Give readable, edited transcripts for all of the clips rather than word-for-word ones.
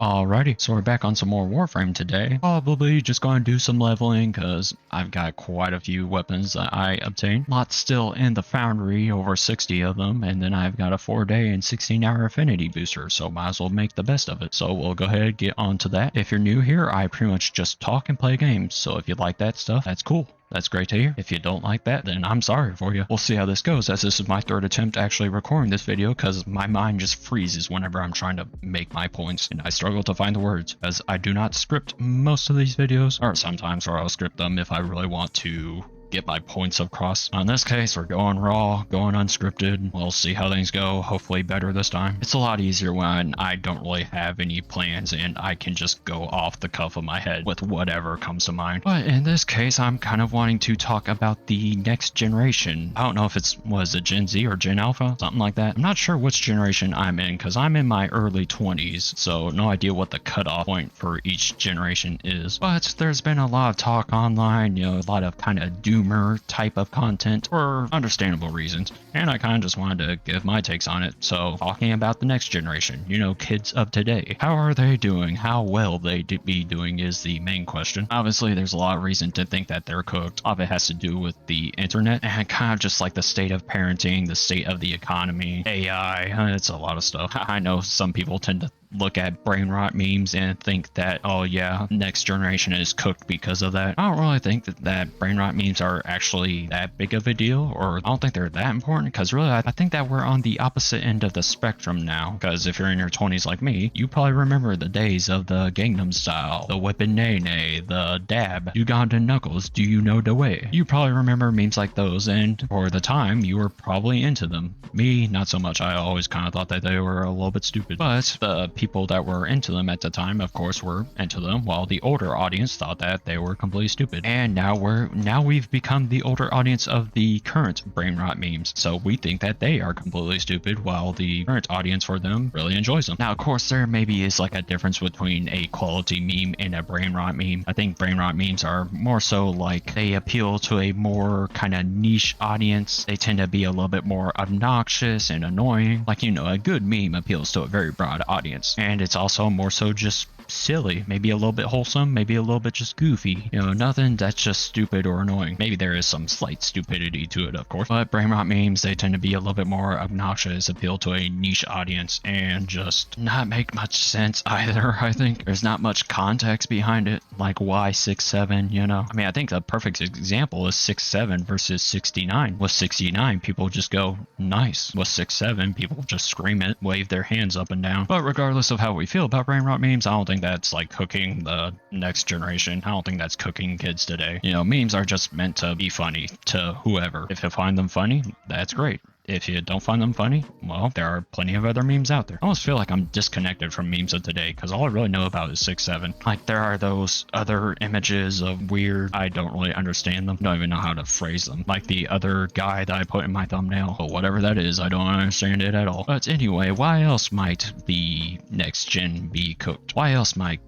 Alrighty, so we're back on some more Warframe today. Probably just going to do some leveling because I've got quite a few weapons that I obtained. Lots still in the foundry, over 60 of them, and then I've got a 4-day and 16-hour affinity booster, so might as well make the best of it. So we'll go ahead and get on to that. If you're new here, I pretty much just talk and play games, so if you like that stuff, that's cool. That's great to hear. If you don't like that, then I'm sorry for you. We'll see how this goes, as this is my third attempt actually recording this video because my mind just freezes whenever I'm trying to make my points and I struggle to find the words, as I do not script most of these videos, or sometimes I'll script them if I really want to get my points across. In this case, we're going raw, going unscripted. We'll see how things go, hopefully better this time. It's a lot easier when I don't really have any plans and I can just go off the cuff of my head with whatever comes to mind. But in this case, I'm kind of wanting to talk about the next generation. I don't know if was it Gen Z or Gen Alpha, something like that. I'm not sure which generation I'm in because I'm in my early 20s, so no idea what the cutoff point for each generation is. But there's been a lot of talk online, a lot of kind of doomer type of content for understandable reasons, and I kind of just wanted to give my takes on it. So talking about the next generation, kids of today, how are they doing? How well they be doing is the main question. Obviously there's a lot of reason to think that they're cooked. A lot of it has to do with the internet and kind of just like the state of parenting, the state of the economy, AI. It's a lot of stuff. I know some people tend to look at brain rot memes and think that, oh yeah, next generation is cooked because of that. I don't really think that brain rot memes are actually that big of a deal, or I don't think they're that important, because really I think that we're on the opposite end of the spectrum now. Because if you're in your 20s like me, you probably remember the days of the Gangnam Style, the Whippin' Nay Nay, the Dab, Ugandan Knuckles, Do You Know the Way? You probably remember memes like those, and for the time you were probably into them. Me, not so much. I always kind of thought that they were a little bit stupid, but the people that were into them at the time, of course, were into them, while the older audience thought that they were completely stupid. And now we've become the older audience of the current brain rot memes, so we think that they are completely stupid, while the current audience for them really enjoys them. Now, of course, there maybe is like a difference between a quality meme and a brain rot meme. I think brain rot memes are more so like they appeal to a more kind of niche audience. They tend to be a little bit more obnoxious and annoying. Like, a good meme appeals to a very broad audience, and it's also more so just silly, maybe a little bit wholesome, maybe a little bit just goofy, nothing that's just stupid or annoying. Maybe there is some slight stupidity to it, of course, but brain rot memes, they tend to be a little bit more obnoxious, appeal to a niche audience, and just not make much sense either. I think there's not much context behind it, like why 6'7", I mean, I think the perfect example is 6'7" versus 69. With 69, people just go nice. With 6'7", people just scream it, wave their hands up and down. But regardless of how we feel about brain rot memes, I don't think that's like cooking the next generation. I don't think that's cooking kids today. Memes are just meant to be funny to whoever. If you find them funny, that's great. If you don't find them funny, well, there are plenty of other memes out there. I almost feel like I'm disconnected from memes of today because all I really know about is 6'7". Like, there are those other images of weird, I don't really understand them. Don't even know how to phrase them. Like the other guy that I put in my thumbnail. But whatever that is, I don't understand it at all. But anyway, why else might the next gen be cooked? Why else might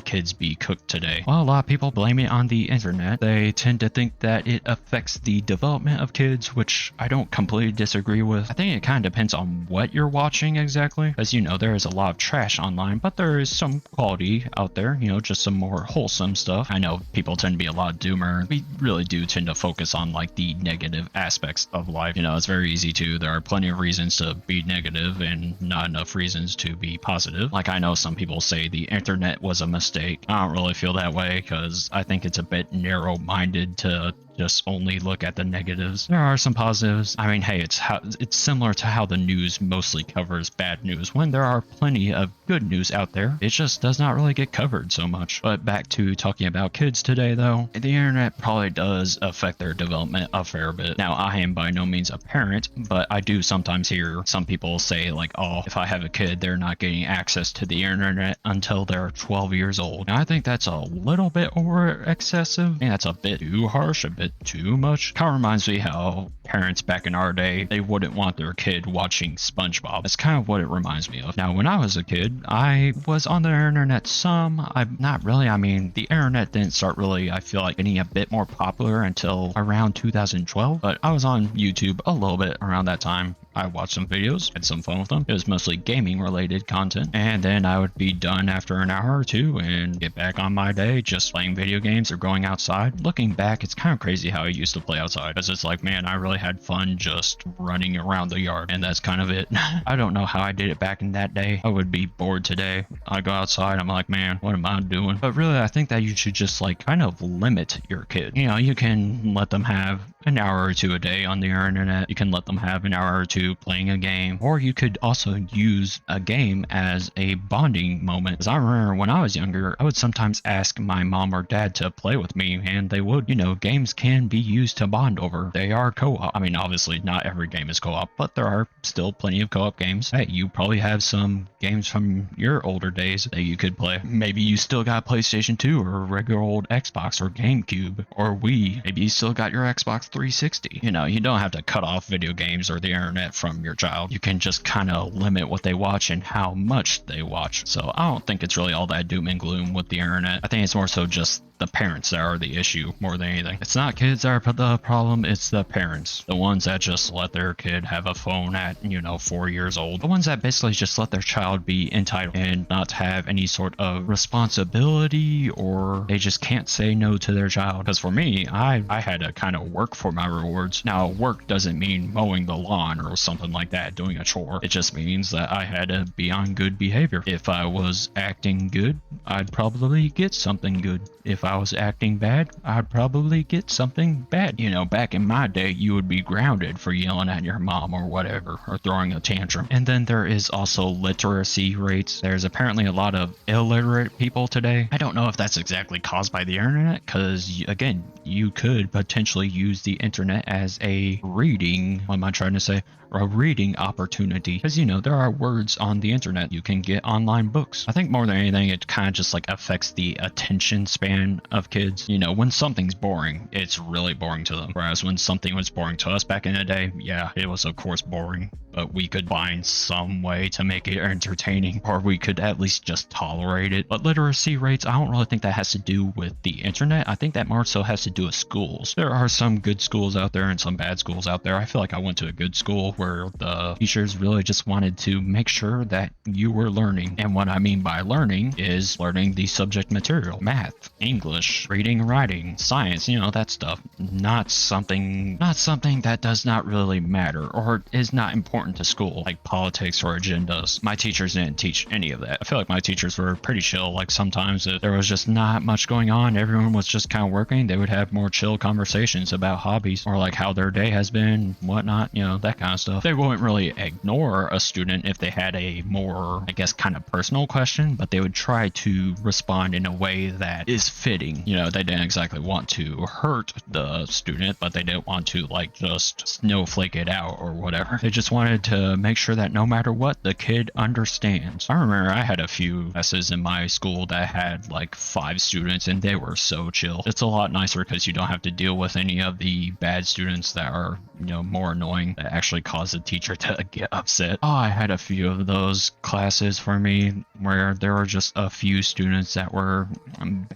kids be cooked today? Well, a lot of people blame it on the internet. They tend to think that it affects the development of kids, which I don't completely disagree with. I think it kind of depends on what you're watching exactly, because there is a lot of trash online, but there is some quality out there, just some more wholesome stuff. I know people tend to be a lot doomer. We really do tend to focus on like the negative aspects of life. It's very easy to. There are plenty of reasons to be negative and not enough reasons to be positive. Like, I know some people say the internet was a mistake. I don't really feel that way because I think it's a bit narrow-minded to just only look at the negatives. There are some positives. I mean, hey, it's similar to how the news mostly covers bad news. When there are plenty of good news out there, it just does not really get covered so much. But back to talking about kids today, though, the internet probably does affect their development a fair bit. Now, I am by no means a parent, but I do sometimes hear some people say like, oh, if I have a kid, they're not getting access to the internet until they're 12 years old. Now, I think that's a little bit over excessive. I think that's a bit too harsh, a bit too much. Kind of reminds me how parents back in our day, they wouldn't want their kid watching SpongeBob. That's kind of what it reminds me of. Now, when I was a kid, I was on the internet some. I'm not really. I mean, the internet didn't start really, I feel like, getting a bit more popular until around 2012, but I was on YouTube a little bit around that time. I watched some videos, had some fun with them. It was mostly gaming related content. And then I would be done after an hour or two and get back on my day just playing video games or going outside. Looking back, it's kind of crazy how I used to play outside, because it's like, man, I really had fun just running around the yard, and that's kind of it. I don't know how I did it back in that day. I would be bored today. I go outside, I'm like, man, what am I doing? But really, I think that you should just like kind of limit your kid. You know, you can let them have an hour or two a day on the internet. You can let them have an hour or two playing a game, or you could also use a game as a bonding moment. Because I remember when I was younger, I would sometimes ask my mom or dad to play with me, and they would. You know, games can be used to bond over. They are co-op. I mean, obviously not every game is co-op, but there are still plenty of co-op games. Hey, you probably have some games from your older days that you could play. Maybe you still got PlayStation 2 or regular old Xbox or GameCube or Wii. Maybe you still got your Xbox 360. You know, you don't have to cut off video games or the internet from your child. You can just kind of limit what they watch and how much they watch. So I don't think it's really all that doom and gloom with the internet. I think it's more so just the parents that are the issue more than anything. It's not kids that are the problem, it's the parents. The ones that just let their kid have a phone at, 4 years old. The ones that basically just let their child be entitled and not have any sort of responsibility, or they just can't say no to their child. Because for me, I had to kind of work for my rewards. Now, work doesn't mean mowing the lawn or something like that, doing a chore. It just means that I had to be on good behavior. If I was acting good, I'd probably get something good. If I was acting bad, I'd probably get something bad. Back in my day, you would be grounded for yelling at your mom or whatever, or throwing a tantrum. And then there is also literacy rates. There's apparently a lot of illiterate people today. I don't know if that's exactly caused by the internet, because again, you could potentially use the internet as a reading, what am I trying to say? A reading opportunity, because there are words on the internet. You can get online books. I think more than anything, it kind of just like affects the attention span of kids. When something's boring, it's really boring to them, whereas when something was boring to us back in the day, yeah, it was of course boring, but we could find some way to make it entertaining, or we could at least just tolerate it. But literacy rates, I don't really think that has to do with the internet. I think that more so has to do with schools. There are some good schools out there and some bad schools out there. I feel like I went to a good school where the teachers really just wanted to make sure that you were learning. And what I mean by learning is learning the subject material, math, English, reading, writing, science, that stuff. Not something that does not really matter or is not important to school, like politics or agendas. My teachers didn't teach any of that. I feel like my teachers were pretty chill. Like sometimes if there was just not much going on, everyone was just kind of working, they would have more chill conversations about hobbies or like how their day has been, whatnot, that kind of stuff. They wouldn't really ignore a student if they had a more, I guess, kind of personal question, but they would try to respond in a way that is fitting. They didn't exactly want to hurt the student, but they didn't want to like just snowflake it out or whatever. They just wanted to make sure that no matter what, the kid understands. I remember I had a few classes in my school that had like 5 students, and they were so chill. It's a lot nicer because you don't have to deal with any of the bad students that are, more annoying, that actually cause the teacher to get upset. Oh, I had a few of those classes for me where there were just a few students that were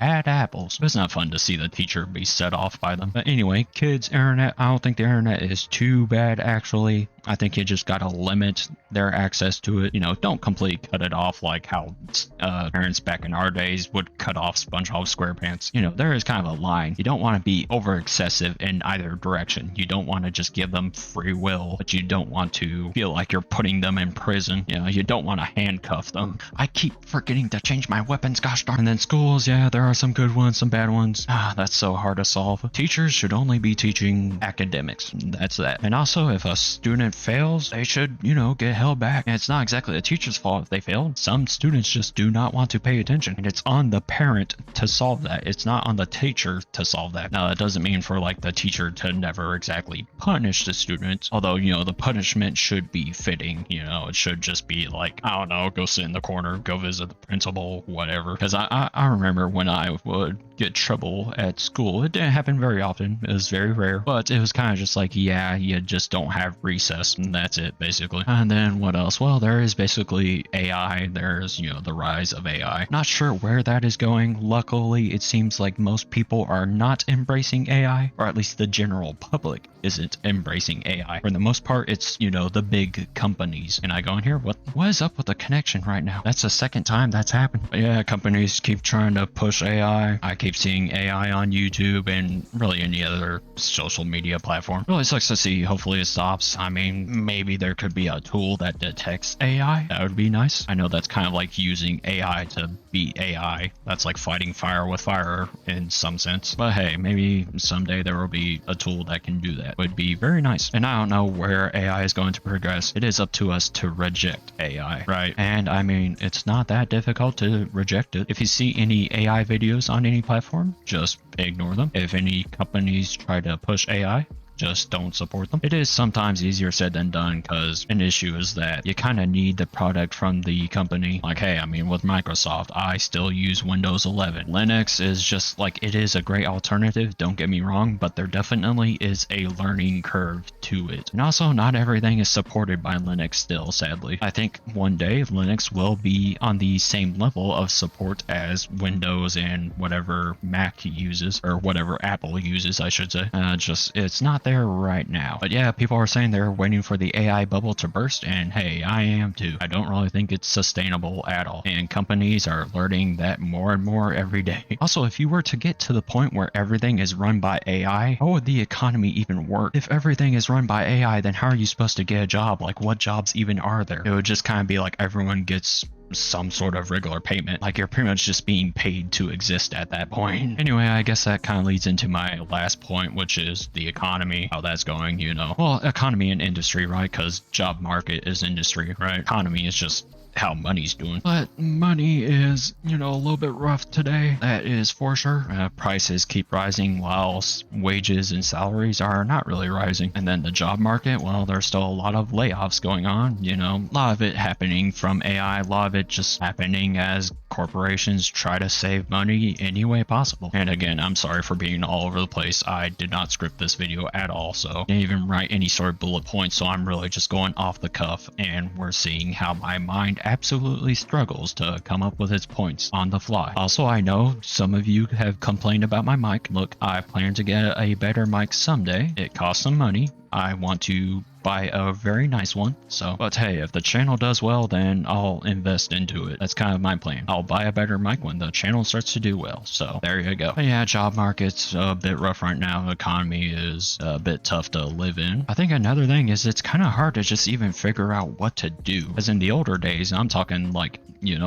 bad apples. It was not fun to see the teacher be set off by them. But anyway, kids, internet, I don't think the internet is too bad actually. I think you just gotta limit their access to it. Don't completely cut it off like how parents back in our days would cut off SpongeBob SquarePants. There is kind of a line. You don't want to be over excessive in either direction. You don't want to just give them free will, but you don't want to feel like you're putting them in prison. You don't want to handcuff them. I keep forgetting to change my weapons, gosh darn. And then schools, yeah, there are some good ones, some bad ones. That's so hard to solve. Teachers should only be teaching academics. That's that. And also, if a student fails, they should, get held back. And it's not exactly the teacher's fault if they failed. Some students just do not want to pay attention, and it's on the parent to solve that. It's not on the teacher to solve that. Now, that doesn't mean for like the teacher to never exactly punish the students, although the punishment should be fitting. It should just be like, I don't know, go sit in the corner, go visit the principal, whatever. Because I remember when I would get trouble at school, it didn't happen very often, it was very rare, but it was kind of just like, yeah, you just don't have recess, and that's it basically. And then what else? Well, there is basically AI. There's the rise of AI. Not sure where that is going. Luckily, it seems like most people are not embracing AI, or at least the general public isn't embracing AI. For the most part, it's, the big companies. And I go in here, what is up with the connection right now? That's the second time that's happened. But yeah, companies keep trying to push AI. I keep seeing AI on YouTube and really any other social media platform. Really sucks to see. Hopefully it stops. I mean, maybe there could be a tool that detects AI. That would be nice. I know that's kind of like using AI to beat AI. That's like fighting fire with fire in some sense. But hey, maybe someday there will be a tool that can do that. Would be very nice. And I don't know where AI is going to progress. It is up to us to reject AI, right? And I mean, it's not that difficult to reject it. If you see any AI videos on any platform, just ignore them. If any companies try to push AI, just don't support them. It is sometimes easier said than done because an issue is that you kind of need the product from the company. Like, hey, I mean, with Microsoft, I still use Windows 11. Linux is just like, it is a great alternative, don't get me wrong, but there definitely is a learning curve to it. And also, not everything is supported by Linux still, sadly. I think one day Linux will be on the same level of support as Windows and whatever Mac uses, or whatever Apple uses, I should say. It's not there right now. But yeah, people are saying they're waiting for the AI bubble to burst, and hey, I am too. I don't really think it's sustainable at all, and companies are learning that more and more every day. Also, if you were to get to the point where everything is run by AI, how would the economy even work? If everything is run by AI, then how are you supposed to get a job? Like, what jobs even are there? It would just kind of be like everyone gets some sort of regular payment. Like, you're pretty much just being paid to exist at that point. Anyway, I guess that kind of leads into my last point, which is the economy, how that's going, Well, economy and industry, right? Because job market is industry, right? Economy is just how money's doing. But money is, a little bit rough today. That is for sure. Prices keep rising while wages and salaries are not really rising. And then the job market, well, there's still a lot of layoffs going on, a lot of it happening from AI, a lot of it just happening as corporations try to save money any way possible. And again, I'm sorry for being all over the place. I did not script this video at all, so I didn't even write any sort of bullet points, so I'm really just going off the cuff, and we're seeing how my mind absolutely struggles to come up with its points on the fly. Also, I know some of you have complained about my mic. Look, I plan to get a better mic someday. It costs some money. I want to buy a very nice one. But hey, if the channel does well, then I'll invest into it. That's kind of my plan. I'll buy a better mic when the channel starts to do well. So there you go. But yeah, job market's a bit rough right now. The economy is a bit tough to live in. I think another thing is it's kind of hard to just even figure out what to do. As in the older days, I'm talking like,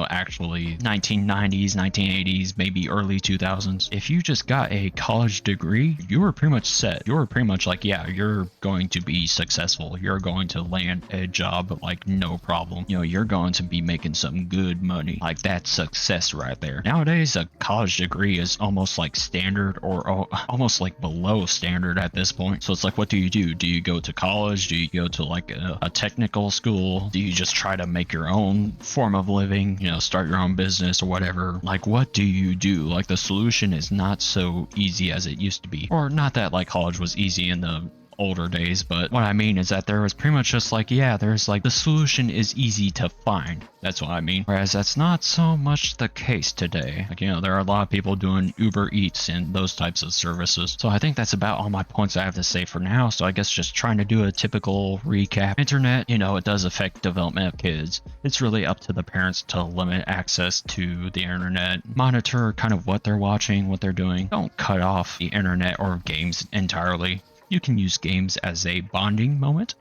actually 1990s, 1980s, maybe early 2000s. If you just got a college degree, you were pretty much set. You were pretty much like, yeah, you're going to be successful. You're going to land a job like no problem. You're going to be making some good money. Like, that's success right there. Nowadays, a college degree is almost like standard, or almost like below standard at this point. So it's like, what do you do? Do you go to college? Do you go to like a technical school? Do you just try to make your own form of living? Start your own business or whatever. Like, what do you do? Like, the solution is not so easy as it used to be. Or not that like college was easy in the older days, but what I mean is that there was pretty much just like, yeah, there's like the solution is easy to find. That's what I mean. Whereas that's not so much the case today. Like, there are a lot of people doing Uber Eats and those types of services. So I think that's about all my points I have to say for now. So I guess just trying to do a typical recap. Internet, it does affect development of kids. It's really up to the parents to limit access to the internet, monitor kind of what they're watching, what they're doing. Don't cut off the internet or games entirely. You can use games as a bonding moment,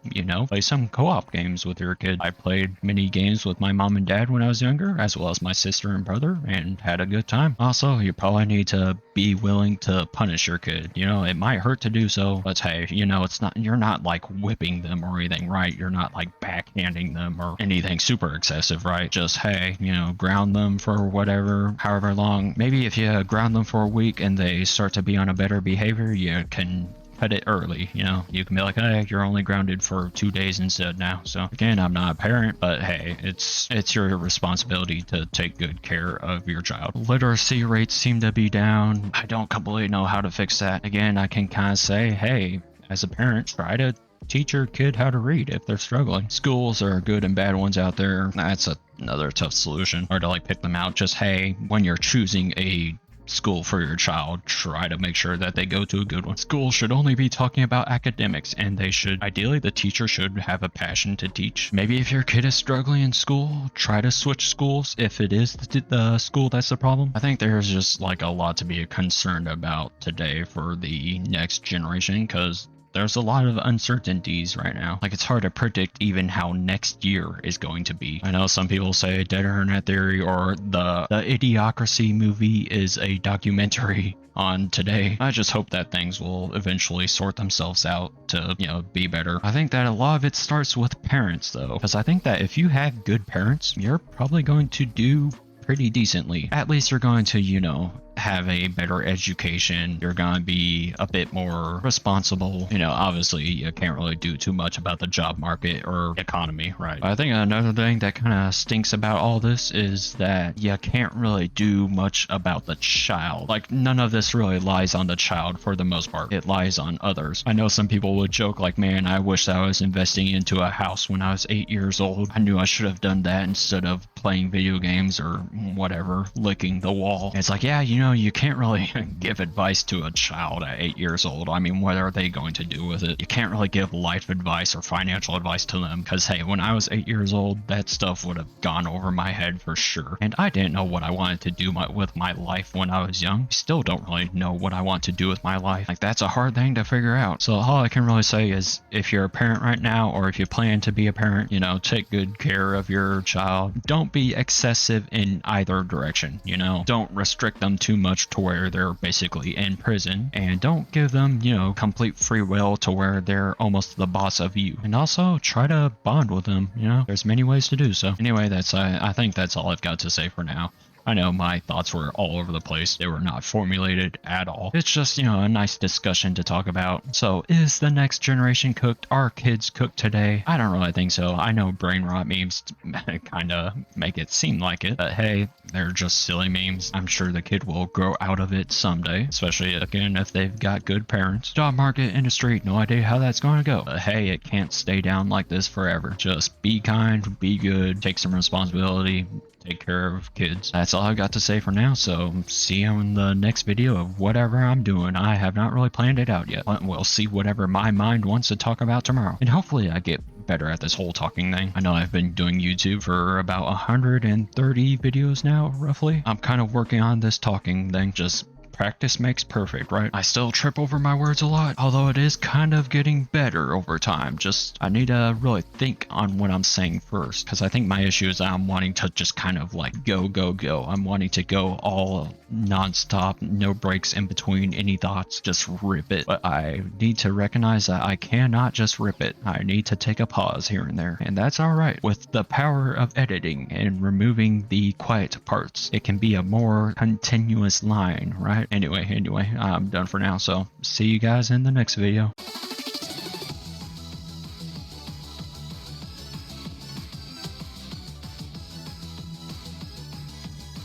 play some co-op games with your kid. I played many games with my mom and dad when I was younger, as well as my sister and brother, and had a good time. Also, you probably need to be willing to punish your kid. It might hurt to do so, but hey, you're not like whipping them or anything, right? You're not like backhanding them or anything super excessive, right? Just, hey, ground them for whatever, however long. Maybe if you ground them for a week and they start to be on a better behavior, you can cut it early. You can be like, hey, you're only grounded for 2 days instead now. So again, I'm not a parent, but hey, it's your responsibility to take good care of your child. Literacy rates seem to be down. I don't completely know how to fix that. Again, I can kind of say, hey, as a parent, try to teach your kid how to read if they're struggling. Schools are good and bad ones out there. That's another tough solution. Or to like pick them out. Just, hey, when you're choosing a school for your child, try to make sure that they go to a good one. School should only be talking about academics, and they should, ideally, the teacher should have a passion to teach. Maybe if your kid is struggling in school, try to switch schools if it is the school that's the problem. I think there's just like a lot to be concerned about today for the next generation, because there's a lot of uncertainties right now. Like, it's hard to predict even how next year is going to be. I know some people say Dead Internet Theory or the Idiocracy movie is a documentary on today. I just hope that things will eventually sort themselves out to, be better. I think that a lot of it starts with parents, though, because I think that if you have good parents, you're probably going to do pretty decently. At least you're going to, have a better education. You're going to be a bit more responsible. Obviously you can't really do too much about the job market or economy, right? But I think another thing that kind of stinks about all this is that you can't really do much about the child. Like, none of this really lies on the child for the most part. It lies on others. I know some people would joke like, man, I wish I was investing into a house when I was 8 years old. I knew I should have done that instead of playing video games or whatever, licking the wall. It's like, yeah, you can't really give advice to a child at 8 years old. I mean, what are they going to do with it? You can't really give life advice or financial advice to them, because hey, when I was 8 years old, that stuff would have gone over my head for sure. And I didn't know what I wanted to do with my life when I was young. I still don't really know what I want to do with my life. Like, that's a hard thing to figure out. So all I can really say is, if you're a parent right now, or if you plan to be a parent, take good care of your child. Don't be excessive in either direction. Don't restrict them too much to where they're basically in prison, and don't give them, complete free will to where they're almost the boss of you. And also try to bond with them. There's many ways to do so. Anyway, I think that's all I've got to say for now. I know my thoughts were all over the place. They were not formulated at all. It's just, a nice discussion to talk about. So, is the next generation cooked? Are kids cooked today? I don't really think so. I know brain rot memes kind of make it seem like it. But hey, they're just silly memes. I'm sure the kid will grow out of it someday. Especially, again, if they've got good parents. Job market, industry, no idea how that's going to go. But hey, it can't stay down like this forever. Just be kind, be good, take some responsibility. Take care of kids. That's all I've got to say for now, so see you in the next video of whatever I'm doing. I have not really planned it out yet, but we'll see whatever my mind wants to talk about tomorrow. And hopefully I get better at this whole talking thing. I know I've been doing YouTube for about 130 videos now, roughly. I'm kind of working on this talking thing, just practice makes perfect, right? I still trip over my words a lot, although it is kind of getting better over time. Just, I need to really think on what I'm saying first, because I think my issue is I'm wanting to just kind of like go. I'm wanting to go all non-stop, no breaks in between any thoughts, just rip it. But I need to recognize that I cannot just rip it. I need to take a pause here and there, and that's all right. With the power of editing and removing the quiet parts, it can be a more continuous line, right? Anyway, I'm done for now, so see you guys in the next video.